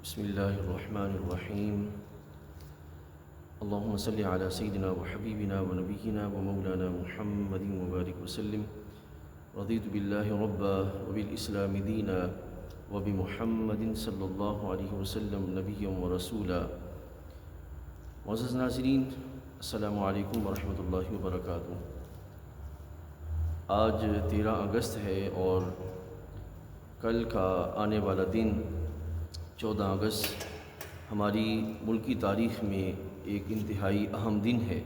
بسم الله الرحمن الرحيم. اللهم صل على سيدنا وحبيبنا ونبينا ومولانا محمد وبارك وسلم. رضيت بالله ربا وبالإسلام دينا وبمحمد صلی اللہ علیہ وسلم نبیا ورسولا. معزز ناظرین، السلام علیکم ورحمۃ اللہ وبرکاتہ. آج 13 اگست ہے اور کل کا آنے والا دن 14 اگست ہماری ملکی تاریخ میں ایک انتہائی اہم دن ہے.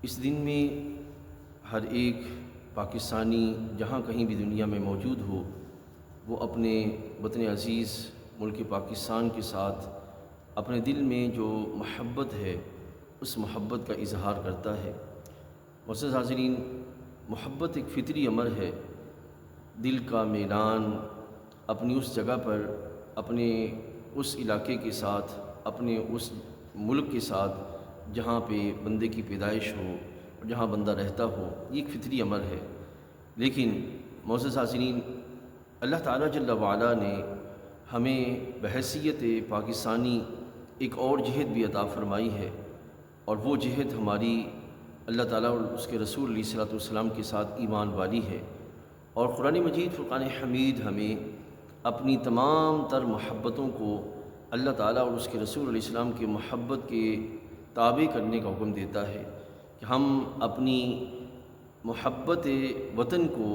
اس دن میں ہر ایک پاکستانی جہاں کہیں بھی دنیا میں موجود ہو، وہ اپنے وطن عزیز ملک پاکستان کے ساتھ اپنے دل میں جو محبت ہے اس محبت کا اظہار کرتا ہے. معزز حاضرین، محبت ایک فطری امر ہے. دل کا میلان اپنی اس جگہ پر، اپنے اس علاقے کے ساتھ، اپنے اس ملک کے ساتھ جہاں پہ بندے کی پیدائش ہو اور جہاں بندہ رہتا ہو، یہ ایک فطری امر ہے. لیکن معزز حاضرین، اللہ تعالیٰ جل وعلا نے ہمیں بحیثیت پاکستانی ایک اور جہت بھی عطا فرمائی ہے، اور وہ جہت ہماری اللہ تعالیٰ اور اس کے رسول علیہ الصلوۃ والسلام کے ساتھ ایمان والی ہے. اور قرآن مجید فرقان حمید ہمیں اپنی تمام تر محبتوں کو اللہ تعالیٰ اور اس کے رسول علیہ السلام کی محبت کے تابع کرنے کا حکم دیتا ہے کہ ہم اپنی محبت وطن کو،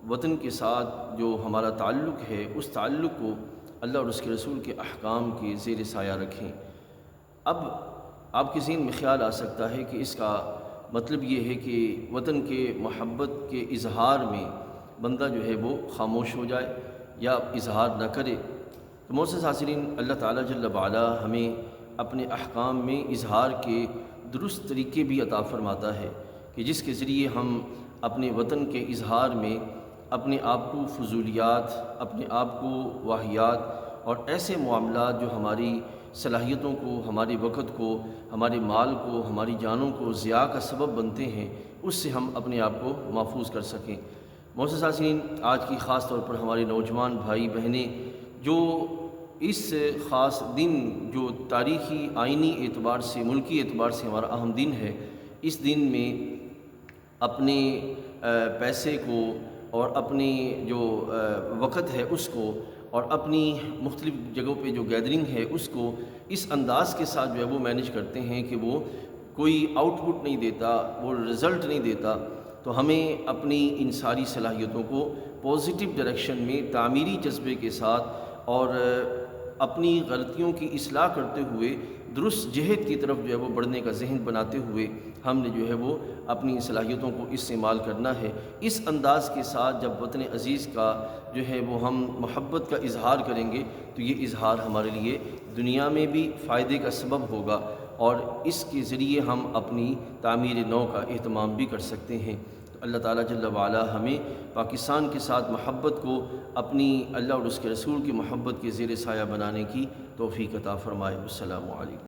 وطن کے ساتھ جو ہمارا تعلق ہے، اس تعلق کو اللہ اور اس کے رسول کے احکام کے زیر سایہ رکھیں. اب آپ کے ذہن میں خیال آ سکتا ہے کہ اس کا مطلب یہ ہے کہ وطن کے محبت کے اظہار میں بندہ جو ہے وہ خاموش ہو جائے یا اظہار نہ کرے. تو معزز حاضرین، اللہ تعالیٰ جل وعلا ہمیں اپنے احکام میں اظہار کے درست طریقے بھی عطا فرماتا ہے کہ جس کے ذریعے ہم اپنے وطن کے اظہار میں اپنے آپ کو فضولیات، اپنے آپ کو واہیات اور ایسے معاملات جو ہماری صلاحیتوں کو، ہمارے وقت کو، ہمارے مال کو، ہماری جانوں کو ضیاع کا سبب بنتے ہیں، اس سے ہم اپنے آپ کو محفوظ کر سکیں. معزز حاضرین، آج کی خاص طور پر ہمارے نوجوان بھائی بہنیں جو اس خاص دن جو تاریخی آئینی اعتبار سے، ملکی اعتبار سے ہمارا اہم دن ہے، اس دن میں اپنے پیسے کو اور اپنی جو وقت ہے اس کو اور اپنی مختلف جگہوں پہ جو گیدرنگ ہے اس کو اس انداز کے ساتھ جو ہے وہ مینیج کرتے ہیں کہ وہ کوئی آؤٹ پٹ نہیں دیتا، وہ رزلٹ نہیں دیتا. تو ہمیں اپنی ان ساری صلاحیتوں کو پازیٹیو ڈائریکشن میں تعمیری جذبے کے ساتھ اور اپنی غلطیوں کی اصلاح کرتے ہوئے درست جہت کی طرف جو ہے وہ بڑھنے کا ذہن بناتے ہوئے ہم نے جو ہے وہ اپنی صلاحیتوں کو استعمال کرنا ہے. اس انداز کے ساتھ جب وطن عزیز کا جو ہے وہ ہم محبت کا اظہار کریں گے تو یہ اظہار ہمارے لیے دنیا میں بھی فائدے کا سبب ہوگا، اور اس کے ذریعے ہم اپنی تعمیر نو کا اہتمام بھی کر سکتے ہیں. تو اللہ تعالیٰ جل وعلا ہمیں پاکستان کے ساتھ محبت کو اپنی اللہ اور اس کے رسول کی محبت کے زیر سایہ بنانے کی توفیق عطا فرمائے. السلام علیکم.